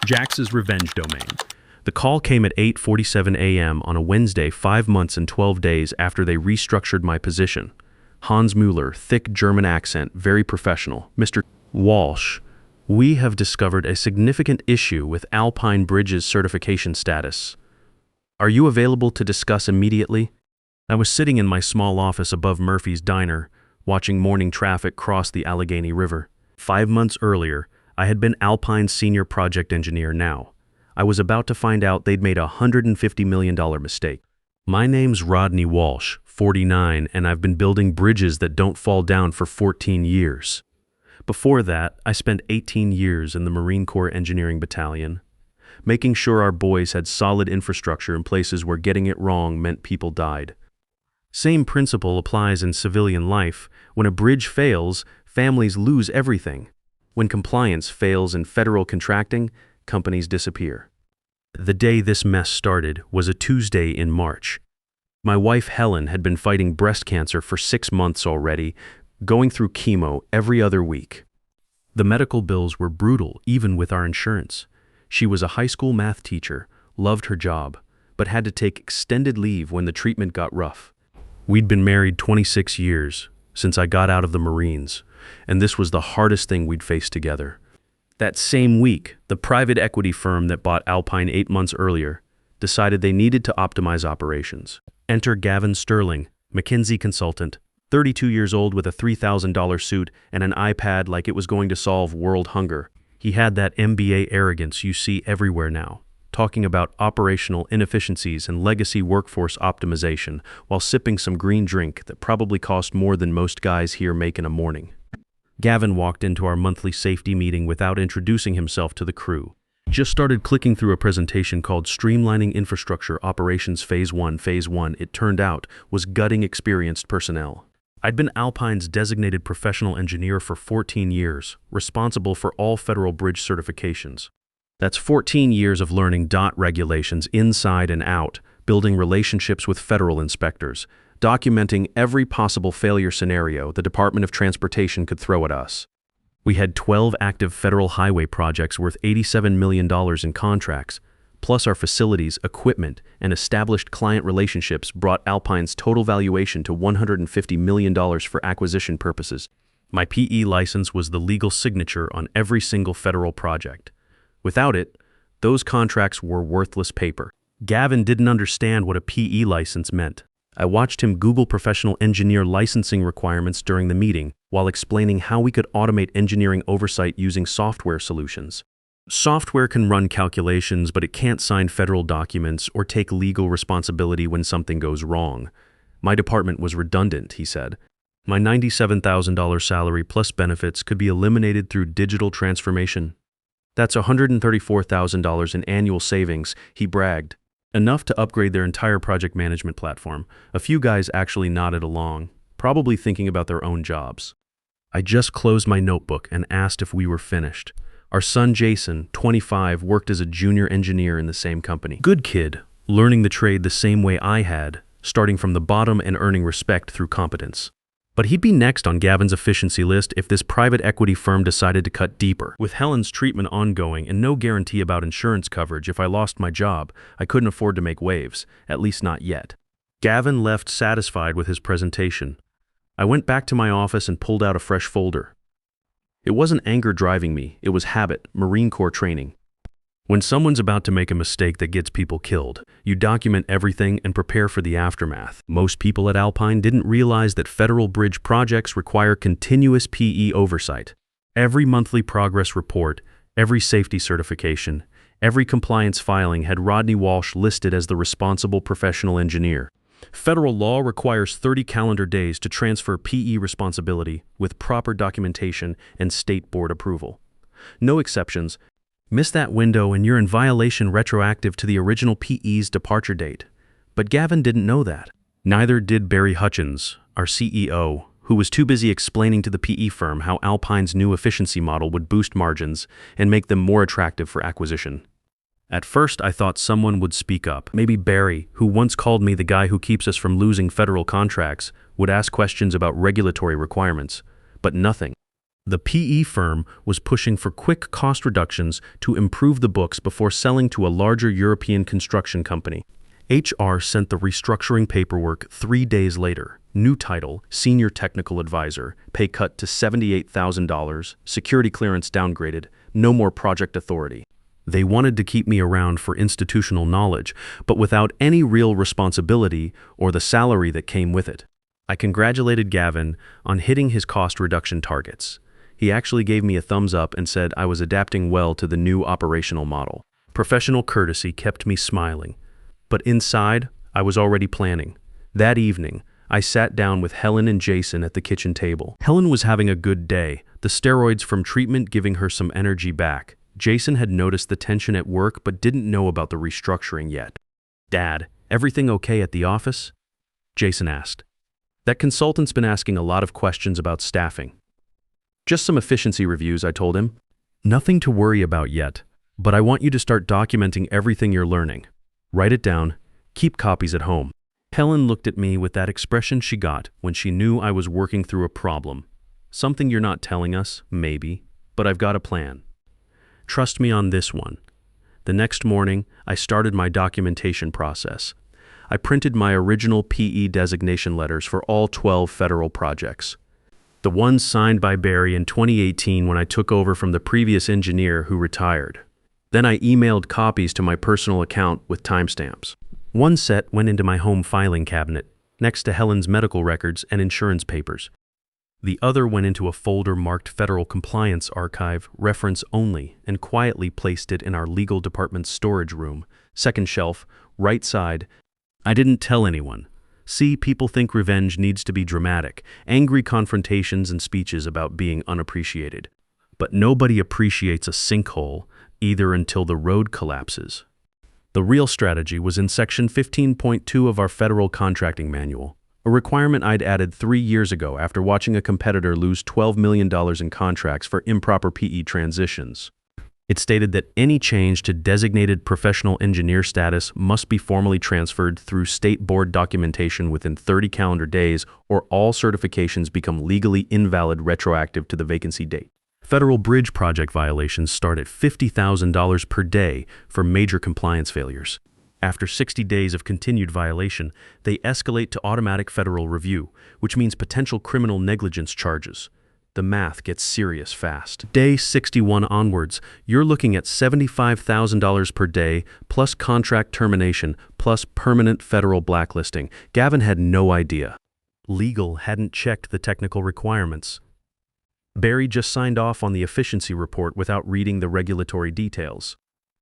Jax's revenge domain. The call came at 8:47 a.m. on a Wednesday, 5 months and 12 days after they restructured my position. Hans Mueller, thick German accent, very professional. Mr. Walsh, we have discovered a significant issue with Alpine Bridge's certification status. Are you available to discuss immediately? I was sitting in my small office above Murphy's Diner, watching morning traffic cross the Allegheny River. 5 months earlier, I had been Alpine's senior project engineer. Now I was about to find out they'd made a $150 million mistake. My name's Rodney Walsh, 49, and I've been building bridges that don't fall down for 14 years. Before that, I spent 18 years in the Marine Corps Engineering Battalion, making sure our boys had solid infrastructure in places where getting it wrong meant people died. Same principle applies in civilian life. When a bridge fails, families lose everything. When compliance fails in federal contracting, companies disappear. The day this mess started was a Tuesday in March. My wife Helen had been fighting breast cancer for 6 months already, going through chemo every other week. The medical bills were brutal, even with our insurance. She was a high school math teacher, loved her job, but had to take extended leave when the treatment got rough. We'd been married 26 years, since I got out of the Marines, and this was the hardest thing we'd faced together. That same week, the private equity firm that bought Alpine 8 months earlier decided they needed to optimize operations. Enter Gavin Sterling, McKinsey consultant, 32 years old with a $3,000 suit and an iPad like it was going to solve world hunger. He had that MBA arrogance you see everywhere now, talking about operational inefficiencies and legacy workforce optimization while sipping some green drink that probably cost more than most guys here make in a morning. Gavin walked into our monthly safety meeting without introducing himself to the crew. Just started clicking through a presentation called Streamlining Infrastructure Operations Phase 1. Phase 1, it turned out, was gutting experienced personnel. I'd been Alpine's designated professional engineer for 14 years, responsible for all federal bridge certifications. That's 14 years of learning DOT regulations inside and out, building relationships with federal inspectors, documenting every possible failure scenario the Department of Transportation could throw at us. We had 12 active federal highway projects worth $87 million in contracts, plus our facilities, equipment, and established client relationships brought Alpine's total valuation to $150 million for acquisition purposes. My PE license was the legal signature on every single federal project. Without it, those contracts were worthless paper. Gavin didn't understand what a PE license meant. I watched him Google professional engineer licensing requirements during the meeting while explaining how we could automate engineering oversight using software solutions. Software can run calculations, but it can't sign federal documents or take legal responsibility when something goes wrong. My department was redundant, he said. My $97,000 salary plus benefits could be eliminated through digital transformation. That's $134,000 in annual savings, he bragged. Enough to upgrade their entire project management platform. A few guys actually nodded along, probably thinking about their own jobs. I just closed my notebook and asked if we were finished. Our son Jason, 25, worked as a junior engineer in the same company. Good kid, learning the trade the same way I had, starting from the bottom and earning respect through competence. But he'd be next on Gavin's efficiency list if this private equity firm decided to cut deeper. With Helen's treatment ongoing and no guarantee about insurance coverage if I lost my job, I couldn't afford to make waves, at least not yet. Gavin left satisfied with his presentation. I went back to my office and pulled out a fresh folder. It wasn't anger driving me, it was habit, Marine Corps training. When someone's about to make a mistake that gets people killed, you document everything and prepare for the aftermath. Most people at Alpine didn't realize that federal bridge projects require continuous PE oversight. Every monthly progress report, every safety certification, every compliance filing had Rodney Walsh listed as the responsible professional engineer. Federal law requires 30 calendar days to transfer PE responsibility with proper documentation and state board approval. No exceptions. Miss that window and you're in violation retroactive to the original PE's departure date. But Gavin didn't know that. Neither did Barry Hutchins, our CEO, who was too busy explaining to the PE firm how Alpine's new efficiency model would boost margins and make them more attractive for acquisition. At first, I thought someone would speak up. Maybe Barry, who once called me the guy who keeps us from losing federal contracts, would ask questions about regulatory requirements. But nothing. The PE firm was pushing for quick cost reductions to improve the books before selling to a larger European construction company. HR sent the restructuring paperwork 3 days later. New title, Senior Technical Advisor, pay cut to $78,000, security clearance downgraded, no more project authority. They wanted to keep me around for institutional knowledge, but without any real responsibility or the salary that came with it. I congratulated Gavin on hitting his cost reduction targets. He actually gave me a thumbs up and said I was adapting well to the new operational model. Professional courtesy kept me smiling. But inside, I was already planning. That evening, I sat down with Helen and Jason at the kitchen table. Helen was having a good day, the steroids from treatment giving her some energy back. Jason had noticed the tension at work but didn't know about the restructuring yet. "Dad, everything okay at the office?" Jason asked. "That consultant's been asking a lot of questions about staffing." "Just some efficiency reviews," I told him. "Nothing to worry about yet, but I want you to start documenting everything you're learning. Write it down, keep copies at home." Helen looked at me with that expression she got when she knew I was working through a problem. "Something you're not telling us, maybe, but I've got a plan. Trust me on this one." The next morning, I started my documentation process. I printed my original PE designation letters for all 12 federal projects. The ones signed by Barry in 2018 when I took over from the previous engineer who retired. Then I emailed copies to my personal account with timestamps. One set went into my home filing cabinet, next to Helen's medical records and insurance papers. The other went into a folder marked Federal Compliance Archive, reference only, and quietly placed it in our legal department's storage room, second shelf, right side. I didn't tell anyone. See, people think revenge needs to be dramatic, angry confrontations and speeches about being unappreciated. But nobody appreciates a sinkhole, either until the road collapses. The real strategy was in Section 15.2 of our Federal Contracting Manual, a requirement I'd added 3 years ago after watching a competitor lose $12 million in contracts for improper PE transitions. It stated that any change to designated professional engineer status must be formally transferred through state board documentation within 30 calendar days, or all certifications become legally invalid retroactive to the vacancy date. Federal bridge project violations start at $50,000 per day for major compliance failures. After 60 days of continued violation, they escalate to automatic federal review, which means potential criminal negligence charges. The math gets serious fast. Day 61 onwards, you're looking at $75,000 per day, plus contract termination, plus permanent federal blacklisting. Gavin had no idea. Legal hadn't checked the technical requirements. Barry just signed off on the efficiency report without reading the regulatory details.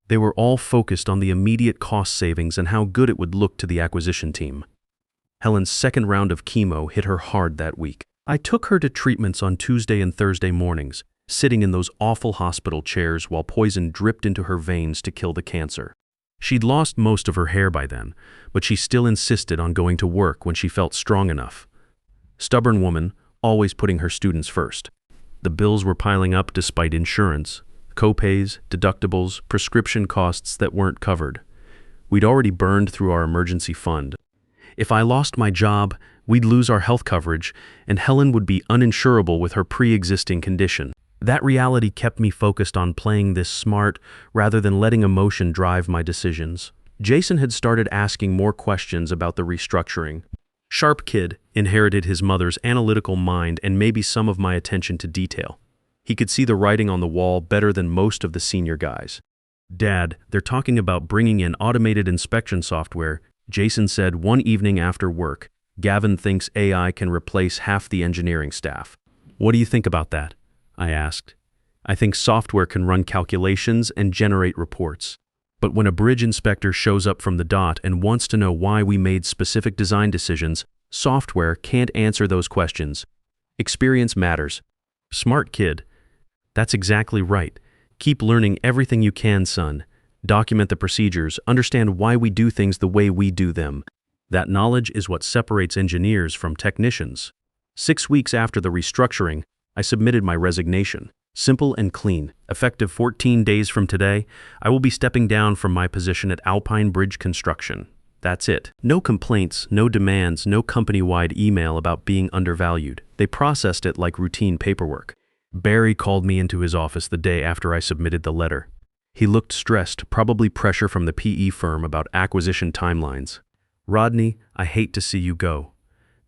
They were all focused on the immediate cost savings and how good it would look to the acquisition team. Helen's second round of chemo hit her hard that week. I took her to treatments on Tuesday and Thursday mornings, sitting in those awful hospital chairs while poison dripped into her veins to kill the cancer. She'd lost most of her hair by then, but she still insisted on going to work when she felt strong enough. Stubborn woman, always putting her students first. The bills were piling up despite insurance, co-pays, deductibles, prescription costs that weren't covered. We'd already burned through our emergency fund. If I lost my job, we'd lose our health coverage, and Helen would be uninsurable with her pre-existing condition. That reality kept me focused on playing this smart rather than letting emotion drive my decisions. Jason had started asking more questions about the restructuring. Sharp kid, inherited his mother's analytical mind and maybe some of my attention to detail. He could see the writing on the wall better than most of the senior guys. "Dad, they're talking about bringing in automated inspection software," Jason said one evening after work. "Gavin thinks AI can replace half the engineering staff." "What do you think about that?" I asked. "I think software can run calculations and generate reports. But when a bridge inspector shows up from the dot and wants to know why we made specific design decisions, software can't answer those questions. Experience matters." "Smart kid." "That's exactly right. Keep learning everything you can, son. Document the procedures, understand why we do things the way we do them. That knowledge is what separates engineers from technicians." 6 weeks after the restructuring, I submitted my resignation. Simple and clean. Effective 14 days from today, I will be stepping down from my position at Alpine Bridge Construction. That's it. No complaints, no demands, no company-wide email about being undervalued. They processed it like routine paperwork. Barry called me into his office the day after I submitted the letter. He looked stressed, probably pressure from the PE firm about acquisition timelines. "Rodney, I hate to see you go."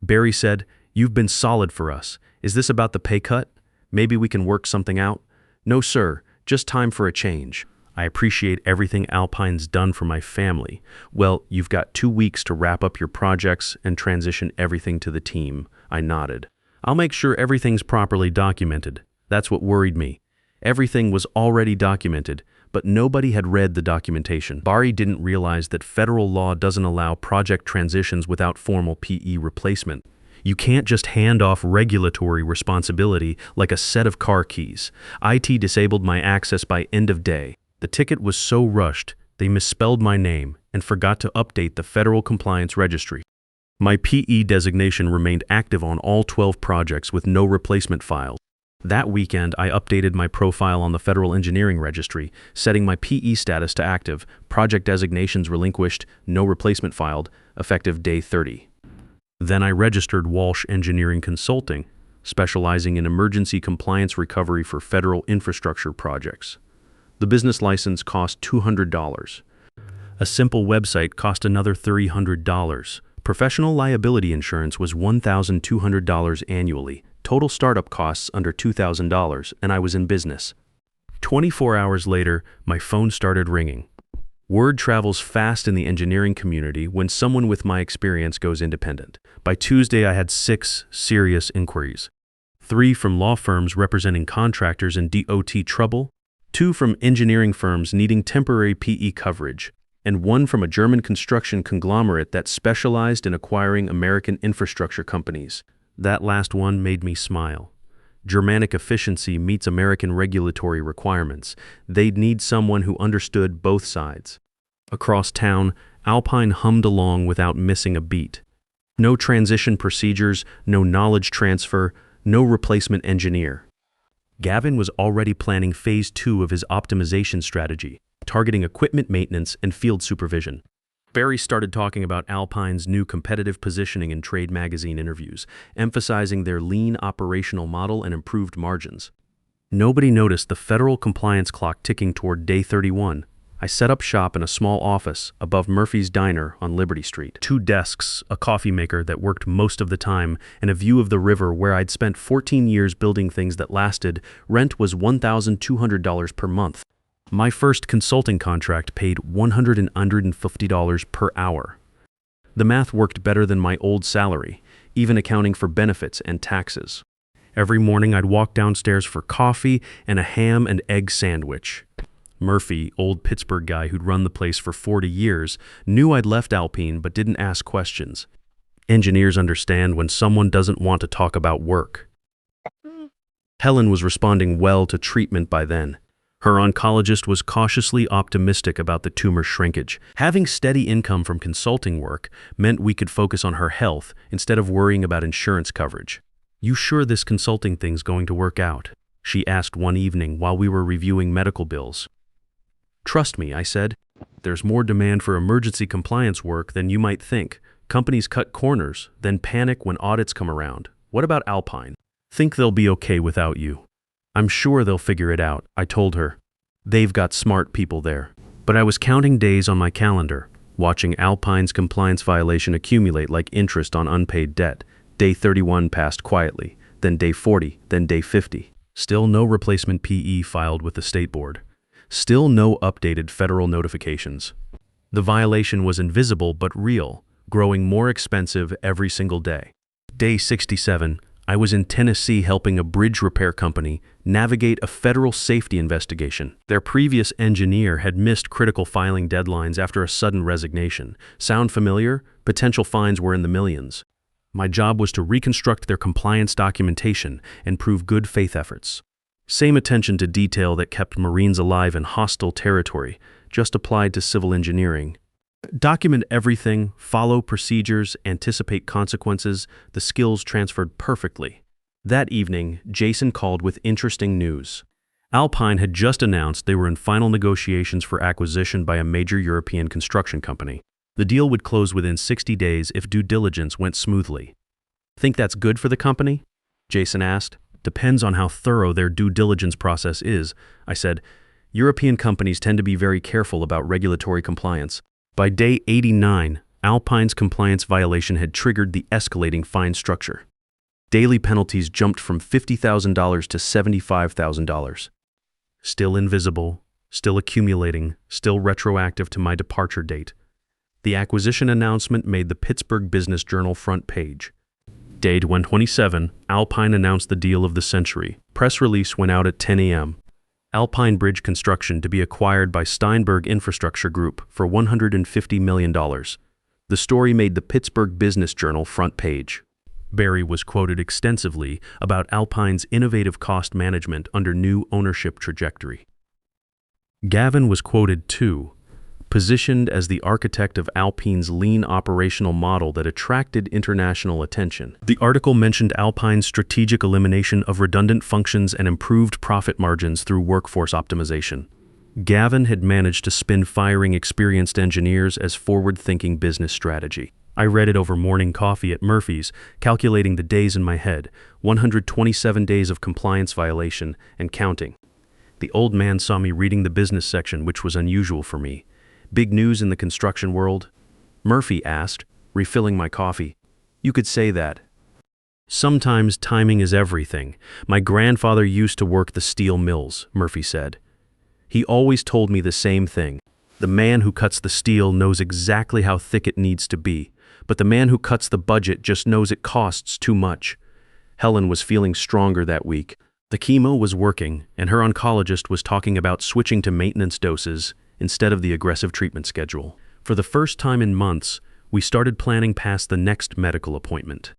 Barry said, "You've been solid for us. Is this about the pay cut? Maybe we can work something out?" "No, sir. Just time for a change. I appreciate everything Alpine's done for my family. Well, you've got 2 weeks to wrap up your projects and transition everything to the team." I nodded. "I'll make sure everything's properly documented." That's what worried me. Everything was already documented, but nobody had read the documentation. Barry didn't realize that federal law doesn't allow project transitions without formal PE replacement. You can't just hand off regulatory responsibility like a set of car keys. IT disabled my access by end of day. The ticket was so rushed, they misspelled my name and forgot to update the Federal Compliance Registry. My PE designation remained active on all 12 projects with no replacement files. That weekend, I updated my profile on the Federal Engineering Registry, setting my PE status to active, project designations relinquished, no replacement filed, effective day 30. Then I registered Walsh Engineering Consulting, specializing in emergency compliance recovery for federal infrastructure projects. The business license cost $200. A simple website cost another $300. Professional liability insurance was $1,200 annually. Total startup costs under $2,000, and I was in business. 24 hours later, my phone started ringing. Word travels fast in the engineering community when someone with my experience goes independent. By Tuesday, I had 6 serious inquiries. 3 from law firms representing contractors in DOT trouble, 2 from engineering firms needing temporary PE coverage, and 1 from a German construction conglomerate that specialized in acquiring American infrastructure companies. That last one made me smile. Germanic efficiency meets American regulatory requirements. They'd need someone who understood both sides. Across town, Alpine hummed along without missing a beat. No transition procedures, no knowledge transfer, no replacement engineer. Gavin was already planning phase 2 of his optimization strategy, targeting equipment maintenance and field supervision. Barry started talking about Alpine's new competitive positioning in trade magazine interviews, emphasizing their lean operational model and improved margins. Nobody noticed the federal compliance clock ticking toward day 31. I set up shop in a small office above Murphy's Diner on Liberty Street. 2 desks, a coffee maker that worked most of the time, and a view of the river where I'd spent 14 years building things that lasted. Rent was $1,200 per month. My first consulting contract paid $150 per hour. The math worked better than my old salary, even accounting for benefits and taxes. Every morning I'd walk downstairs for coffee and a ham and egg sandwich. Murphy, old Pittsburgh guy who'd run the place for 40 years, knew I'd left Alpine but didn't ask questions. Engineers understand when someone doesn't want to talk about work. Helen was responding well to treatment by then. Her oncologist was cautiously optimistic about the tumor shrinkage. Having steady income from consulting work meant we could focus on her health instead of worrying about insurance coverage. "You sure this consulting thing's going to work out?" she asked one evening while we were reviewing medical bills. "Trust me," I said. "There's more demand for emergency compliance work than you might think. Companies cut corners, then panic when audits come around. What about Alpine? Think they'll be okay without you." "I'm sure they'll figure it out," I told her. "They've got smart people there." But I was counting days on my calendar, watching Alpine's compliance violation accumulate like interest on unpaid debt. Day 31 passed quietly, then day 40, then day 50. Still no replacement PE filed with the state board. Still no updated federal notifications. The violation was invisible but real, growing more expensive every single day. Day 67, I was in Tennessee helping a bridge repair company navigate a federal safety investigation. Their previous engineer had missed critical filing deadlines after a sudden resignation. Sound familiar? Potential fines were in the millions. My job was to reconstruct their compliance documentation and prove good faith efforts. Same attention to detail that kept Marines alive in hostile territory, just applied to civil engineering. Document everything, follow procedures, anticipate consequences. The skills transferred perfectly. That evening, Jason called with interesting news. Alpine had just announced they were in final negotiations for acquisition by a major European construction company. The deal would close within 60 days if due diligence went smoothly. "Think that's good for the company?" Jason asked. Depends on how thorough their due diligence process is, I said. European companies tend to be very careful about regulatory compliance. By day 89, Alpine's compliance violation had triggered the escalating fine structure. Daily penalties jumped from $50,000 to $75,000. Still invisible, still accumulating, still retroactive to my departure date. The acquisition announcement made the Pittsburgh Business Journal front page. Day 127, Alpine announced the deal of the century. Press release went out at 10 a.m. Alpine Bridge construction to be acquired by Steinberg Infrastructure Group for $150 million. The story made the Pittsburgh Business Journal front page. Barry was quoted extensively about Alpine's innovative cost management under new ownership trajectory. Gavin was quoted too, positioned as the architect of Alpine's lean operational model that attracted international attention. The article mentioned Alpine's strategic elimination of redundant functions and improved profit margins through workforce optimization. Gavin had managed to spin firing experienced engineers as forward-thinking business strategy. I read it over morning coffee at Murphy's, calculating the days in my head, 127 days of compliance violation, and counting. The old man saw me reading the business section, which was unusual for me. Big news in the construction world? Murphy asked, refilling my coffee. You could say that. Sometimes timing is everything. My grandfather used to work the steel mills, Murphy said. He always told me the same thing. The man who cuts the steel knows exactly how thick it needs to be, but the man who cuts the budget just knows it costs too much. Helen was feeling stronger that week. The chemo was working, and her oncologist was talking about switching to maintenance doses instead of the aggressive treatment schedule. For the first time in months, we started planning past the next medical appointment.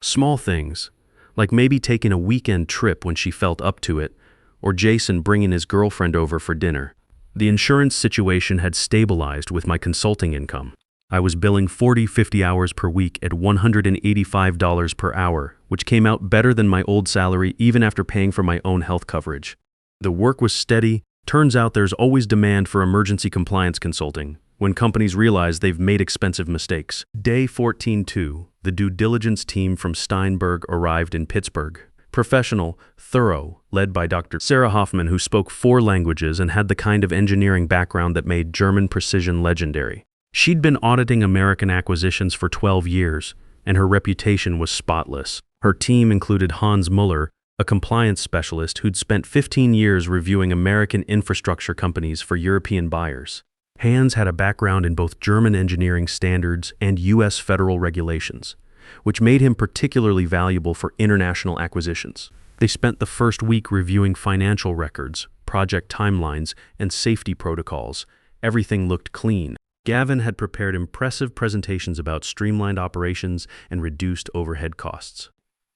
Small things, like maybe taking a weekend trip when she felt up to it, or Jason bringing his girlfriend over for dinner. The insurance situation had stabilized with my consulting income. I was billing 40-50 hours per week at $185 per hour, which came out better than my old salary even after paying for my own health coverage. The work was steady. Turns out there's always demand for emergency compliance consulting when companies realize they've made expensive mistakes. Day 14-2, the due diligence team from Steinberg arrived in Pittsburgh. Professional, thorough, led by Dr. Sarah Hoffman, who spoke 4 languages and had the kind of engineering background that made German precision legendary. She'd been auditing American acquisitions for 12 years, and her reputation was spotless. Her team included Hans Muller, a compliance specialist who'd spent 15 years reviewing American infrastructure companies for European buyers. Hans had a background in both German engineering standards and U.S. federal regulations, which made him particularly valuable for international acquisitions. They spent the first week reviewing financial records, project timelines, and safety protocols. Everything looked clean. Gavin had prepared impressive presentations about streamlined operations and reduced overhead costs.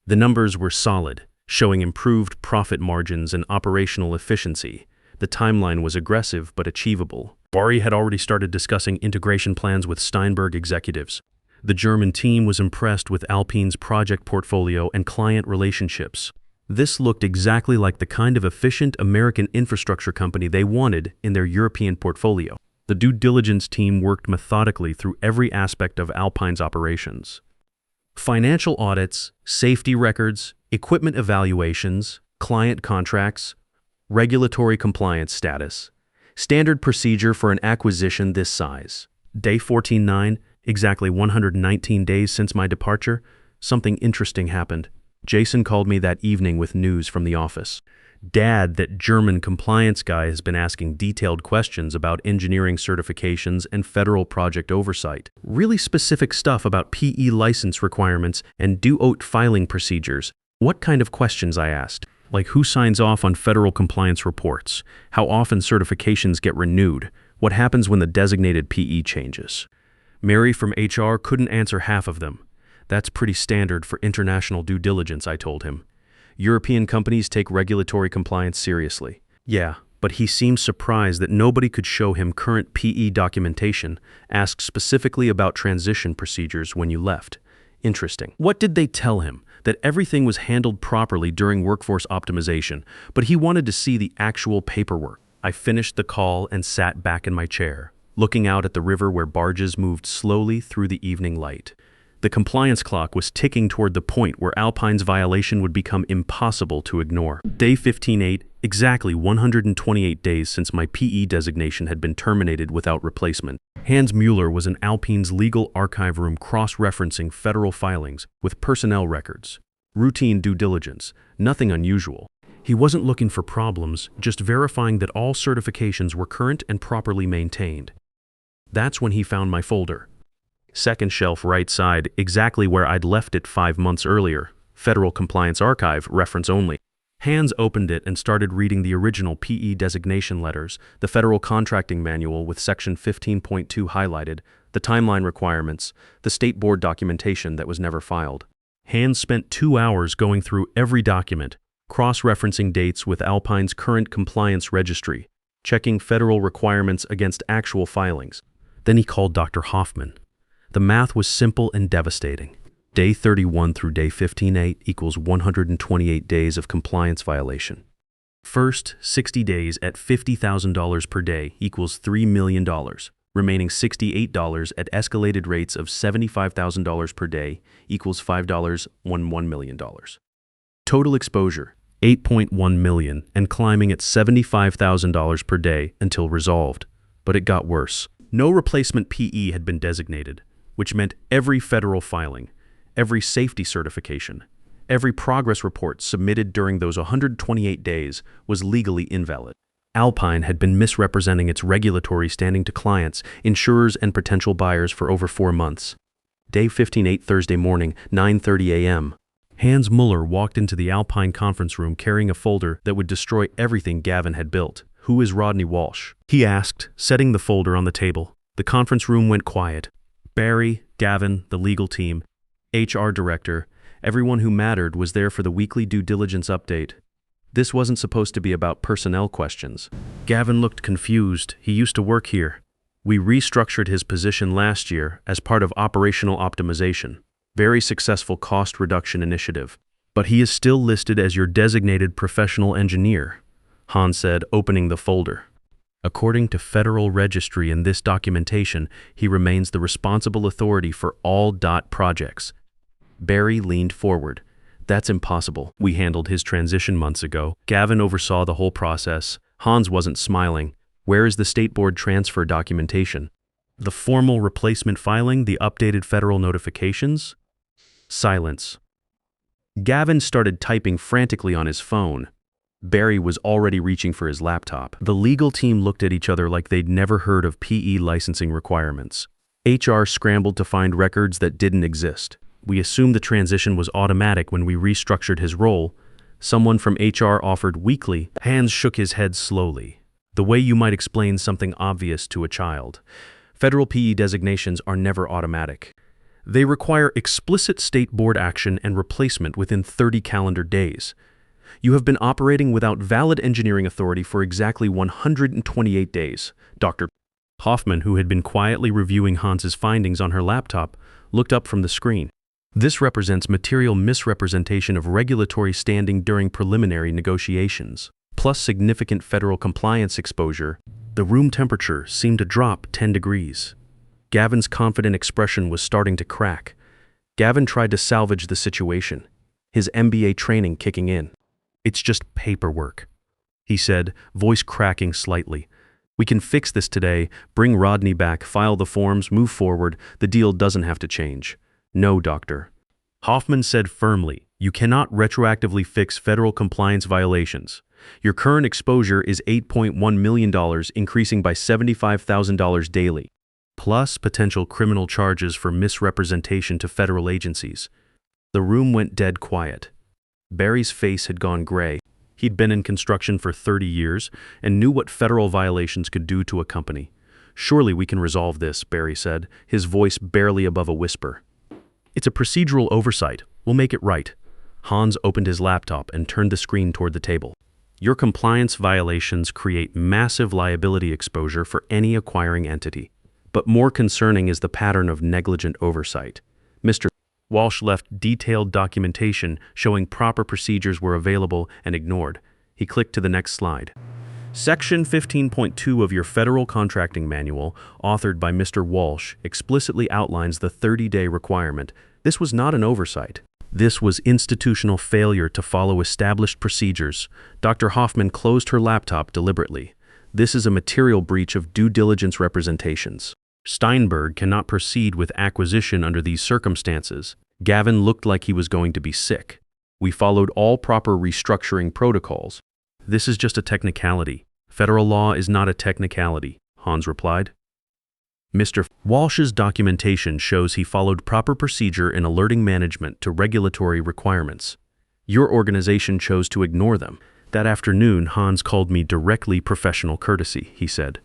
The numbers were solid, showing improved profit margins and operational efficiency. The timeline was aggressive but achievable. Barry had already started discussing integration plans with Steinberg executives. The German team was impressed with Alpine's project portfolio and client relationships. This looked exactly like the kind of efficient American infrastructure company they wanted in their European portfolio. The due diligence team worked methodically through every aspect of Alpine's operations. Financial audits, safety records, equipment evaluations, client contracts, regulatory compliance status, standard procedure for an acquisition this size. Day 14-9, exactly 119 days since my departure, something interesting happened. Jason called me that evening with news from the office. Dad, that German compliance guy, has been asking detailed questions about engineering certifications and federal project oversight. Really specific stuff about PE license requirements and due oat filing procedures. What kind of questions, I asked? Like who signs off on federal compliance reports? How often certifications get renewed? What happens when the designated PE changes? Mary from HR couldn't answer half of them. That's pretty standard for international due diligence, I told him. European companies take regulatory compliance seriously. Yeah, but he seemed surprised that nobody could show him current PE documentation, asked specifically about transition procedures when you left. Interesting. What did they tell him? That everything was handled properly during workforce optimization, but he wanted to see the actual paperwork. I finished the call and sat back in my chair, looking out at the river where barges moved slowly through the evening light. The compliance clock was ticking toward the point where Alpine's violation would become impossible to ignore. Day 15-8, exactly 128 days since my PE designation had been terminated without replacement. Hans Mueller was in Alpine's legal archive room cross-referencing federal filings with personnel records. Routine due diligence, nothing unusual. He wasn't looking for problems, just verifying that all certifications were current and properly maintained. That's when he found my folder. Second shelf right side, exactly where I'd left it 5 months earlier. Federal Compliance Archive, reference only. Hans opened it and started reading the original PE designation letters, the Federal Contracting Manual with Section 15.2 highlighted, the timeline requirements, the State Board documentation that was never filed. Hans spent 2 hours going through every document, cross-referencing dates with Alpine's current compliance registry, checking federal requirements against actual filings. Then he called Dr. Hoffman. The math was simple and devastating. Day 31 through day 15-8 equals 128 days of compliance violation. First 60 days at $50,000 per day equals $3 million. Remaining $68 at escalated rates of $75,000 per day equals $5.11 million. Total exposure, $8.1 million, and climbing at $75,000 per day until resolved. But it got worse. No replacement PE had been designated, which meant every federal filing, every safety certification, every progress report submitted during those 128 days was legally invalid. Alpine had been misrepresenting its regulatory standing to clients, insurers, and potential buyers for over 4 months. Day 15-8 Thursday morning, 9:30 a.m. Hans Mueller walked into the Alpine conference room carrying a folder that would destroy everything Gavin had built. "Who is Rodney Walsh?" he asked, setting the folder on the table. The conference room went quiet. Barry, Gavin, the legal team, HR director, everyone who mattered was there for the weekly due diligence update. This wasn't supposed to be about personnel questions. Gavin looked confused. He used to work here. We restructured his position last year as part of operational optimization. Very successful cost reduction initiative. But he is still listed as your designated professional engineer, Hans said, opening the folder. According to federal registry in this documentation, he remains the responsible authority for all DOT projects. Barry leaned forward. That's impossible. We handled his transition months ago. Gavin oversaw the whole process. Hans wasn't smiling. Where is the State Board transfer documentation? The formal replacement filing, the updated federal notifications? Silence. Gavin started typing frantically on his phone. Barry was already reaching for his laptop. The legal team looked at each other like they'd never heard of PE licensing requirements. HR scrambled to find records that didn't exist. We assumed the transition was automatic when we restructured his role. Someone from HR offered weekly. Hans shook his head slowly. The way you might explain something obvious to a child. Federal PE designations are never automatic. They require explicit state board action and replacement within 30 calendar days. You have been operating without valid engineering authority for exactly 128 days. Dr. Hoffman, who had been quietly reviewing Hans's findings on her laptop, looked up from the screen. This represents material misrepresentation of regulatory standing during preliminary negotiations, plus significant federal compliance exposure. The room temperature seemed to drop 10 degrees. Gavin's confident expression was starting to crack. Gavin tried to salvage the situation, his MBA training kicking in. "It's just paperwork," he said, voice cracking slightly. "We can fix this today, bring Rodney back, file the forms, move forward. The deal doesn't have to change." "No, doctor." Hoffman said firmly, "You cannot retroactively fix federal compliance violations. Your current exposure is $8.1 million, increasing by $75,000 daily, plus potential criminal charges for misrepresentation to federal agencies." The room went dead quiet. Barry's face had gone gray. He'd been in construction for 30 years and knew what federal violations could do to a company. "Surely we can resolve this," Barry said, his voice barely above a whisper. "It's a procedural oversight. We'll make it right." Hans opened his laptop and turned the screen toward the table. "Your compliance violations create massive liability exposure for any acquiring entity. But more concerning is the pattern of negligent oversight. Mr. Walsh left detailed documentation showing proper procedures were available and ignored." He clicked to the next slide. Section 15.2 of your Federal Contracting Manual, authored by Mr. Walsh, explicitly outlines the 30-day requirement. This was not an oversight. This was institutional failure to follow established procedures. Dr. Hoffman closed her laptop deliberately. This is a material breach of due diligence representations. Steinberg cannot proceed with acquisition under these circumstances. Gavin looked like he was going to be sick. We followed all proper restructuring protocols. This is just a technicality. Federal law is not a technicality, Hans replied. Mr. Walsh's documentation shows he followed proper procedure in alerting management to regulatory requirements. Your organization chose to ignore them. That afternoon, Hans called me directly professional courtesy, he said.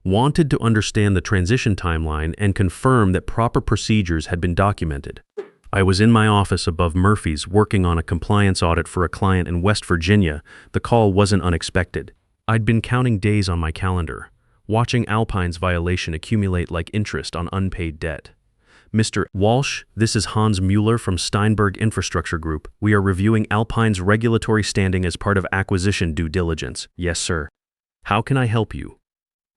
Wanted to understand the transition timeline and confirm that proper procedures had been documented. I was in my office above Murphy's working on a compliance audit for a client in West Virginia. The call wasn't unexpected. I'd been counting days on my calendar, watching Alpine's violation accumulate like interest on unpaid debt. Mr. Walsh, this is Hans Mueller from Steinberg Infrastructure Group. We are reviewing Alpine's regulatory standing as part of acquisition due diligence. Yes, sir. How can I help you?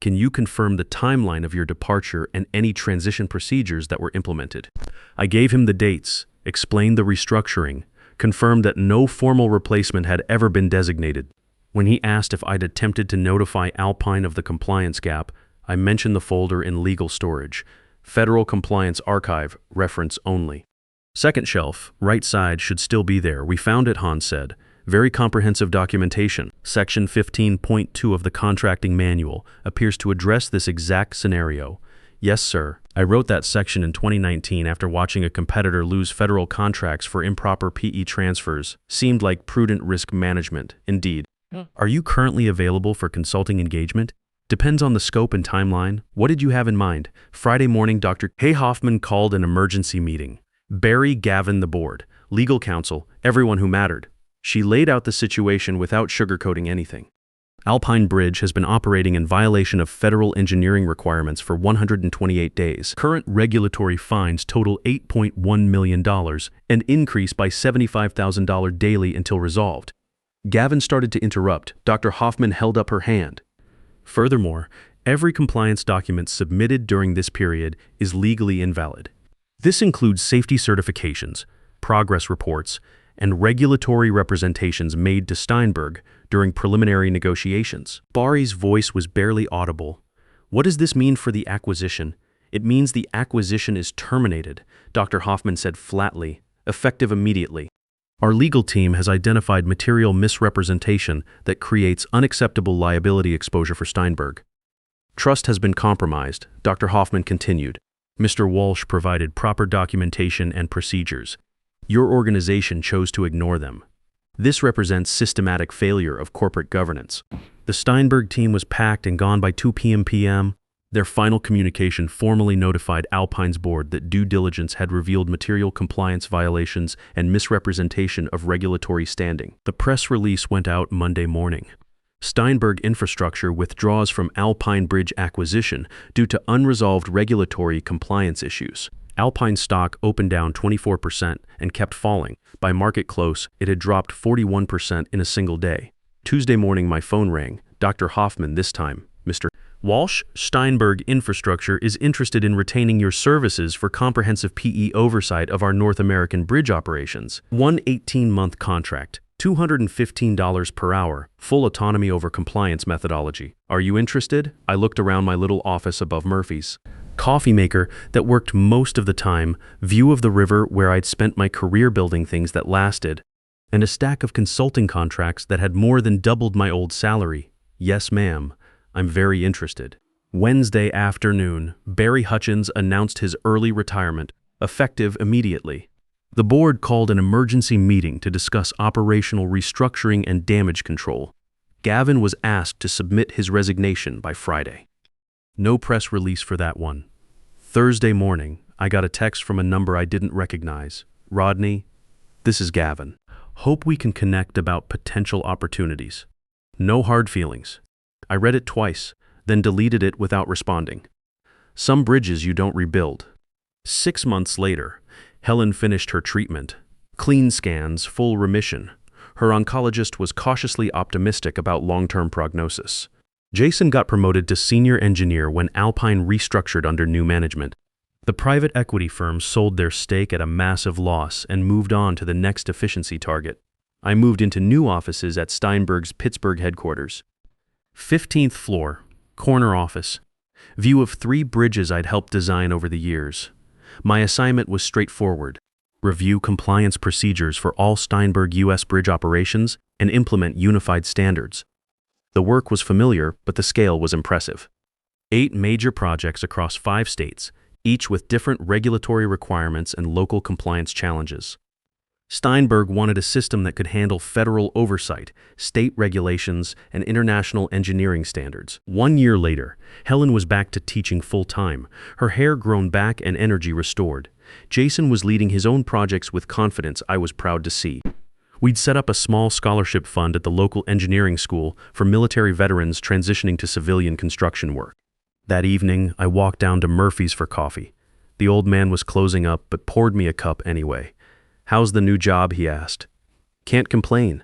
Can you confirm the timeline of your departure and any transition procedures that were implemented? I gave him the dates, explained the restructuring, confirmed that no formal replacement had ever been designated. When he asked if I'd attempted to notify Alpine of the compliance gap, I mentioned the folder in legal storage. Federal Compliance Archive, reference only. Second shelf, right side should still be there. We found it, Hans said. Very comprehensive documentation. Section 15.2 of the contracting manual appears to address this exact scenario. Yes, sir. I wrote that section in 2019 after watching a competitor lose federal contracts for improper PE transfers. Seemed like prudent risk management, indeed. Are you currently available for consulting engagement? Depends on the scope and timeline. What did you have in mind? Friday morning, Dr. Hay Hoffman called an emergency meeting. Barry, Gavin, the board, legal counsel, everyone who mattered. She laid out the situation without sugarcoating anything. Alpine Bridge has been operating in violation of federal engineering requirements for 128 days. Current regulatory fines total $8.1 million and increase by $75,000 daily until resolved. Gavin started to interrupt. Dr. Hoffman held up her hand. Furthermore, every compliance document submitted during this period is legally invalid. This includes safety certifications, progress reports, and regulatory representations made to Steinberg during preliminary negotiations. Barry's voice was barely audible. What does this mean for the acquisition? It means the acquisition is terminated, Dr. Hoffman said flatly, effective immediately. Our legal team has identified material misrepresentation that creates unacceptable liability exposure for Steinberg. Trust has been compromised, Dr. Hoffman continued. Mr. Walsh provided proper documentation and procedures. Your organization chose to ignore them. This represents systematic failure of corporate governance. The Steinberg team was packed and gone by 2 p.m. Their final communication formally notified Alpine's board that due diligence had revealed material compliance violations and misrepresentation of regulatory standing. The press release went out Monday morning. Steinberg Infrastructure withdraws from Alpine Bridge acquisition due to unresolved regulatory compliance issues. Alpine stock opened down 24% and kept falling. By market close, it had dropped 41% in a single day. Tuesday morning, my phone rang. Dr. Hoffman, this time, Mr. Walsh, Steinberg Infrastructure is interested in retaining your services for comprehensive PE oversight of our North American bridge operations. 1 18-month contract, $215 per hour, full autonomy over compliance methodology. Are you interested? I looked around my little office above Murphy's. Coffee maker that worked most of the time, view of the river where I'd spent my career building things that lasted, and a stack of consulting contracts that had more than doubled my old salary. Yes, ma'am. I'm very interested. Wednesday afternoon, Barry Hutchins announced his early retirement, effective immediately. The board called an emergency meeting to discuss operational restructuring and damage control. Gavin was asked to submit his resignation by Friday. No press release for that one. Thursday morning, I got a text from a number I didn't recognize. Rodney, this is Gavin. Hope we can connect about potential opportunities. No hard feelings. I read it twice, then deleted it without responding. Some bridges you don't rebuild. 6 months later, Helen finished her treatment. Clean scans, full remission. Her oncologist was cautiously optimistic about long-term prognosis. Jason got promoted to senior engineer when Alpine restructured under new management. The private equity firm sold their stake at a massive loss and moved on to the next efficiency target. I moved into new offices at Steinberg's Pittsburgh headquarters. 15th floor, corner office. View of 3 bridges I'd helped design over the years. My assignment was straightforward: review compliance procedures for all Steinberg U.S. bridge operations and implement unified standards. The work was familiar, but the scale was impressive. 8 major projects across 5 states, each with different regulatory requirements and local compliance challenges. Steinberg wanted a system that could handle federal oversight, state regulations, and international engineering standards. 1 year later, Helen was back to teaching full-time, her hair grown back and energy restored. Jason was leading his own projects with confidence I was proud to see. We'd set up a small scholarship fund at the local engineering school for military veterans transitioning to civilian construction work. That evening, I walked down to Murphy's for coffee. The old man was closing up, but poured me a cup anyway. "How's the new job?" he asked. "Can't complain.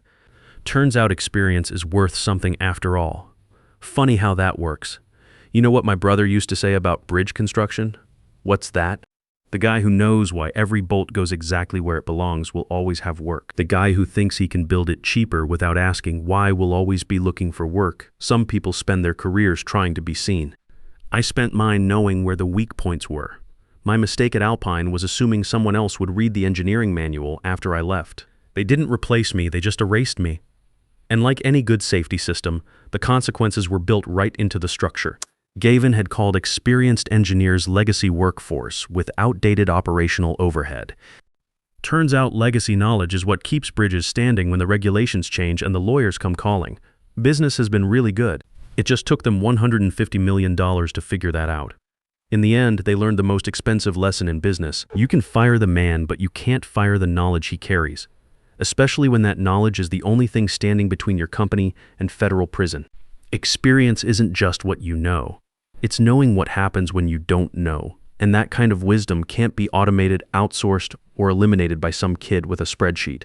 Turns out experience is worth something after all. Funny how that works. You know what my brother used to say about bridge construction? What's that? The guy who knows why every bolt goes exactly where it belongs will always have work. The guy who thinks he can build it cheaper without asking why will always be looking for work. Some people spend their careers trying to be seen. I spent mine knowing where the weak points were. My mistake at Alpine was assuming someone else would read the engineering manual after I left. They didn't replace me, they just erased me. And like any good safety system, the consequences were built right into the structure. Gavin had called experienced engineers legacy workforce with outdated operational overhead. Turns out legacy knowledge is what keeps bridges standing when the regulations change and the lawyers come calling. Business has been really good. It just took them $150 million to figure that out. In the end, they learned the most expensive lesson in business. You can fire the man, but you can't fire the knowledge he carries, especially when that knowledge is the only thing standing between your company and federal prison. Experience isn't just what you know. It's knowing what happens when you don't know, and that kind of wisdom can't be automated, outsourced, or eliminated by some kid with a spreadsheet.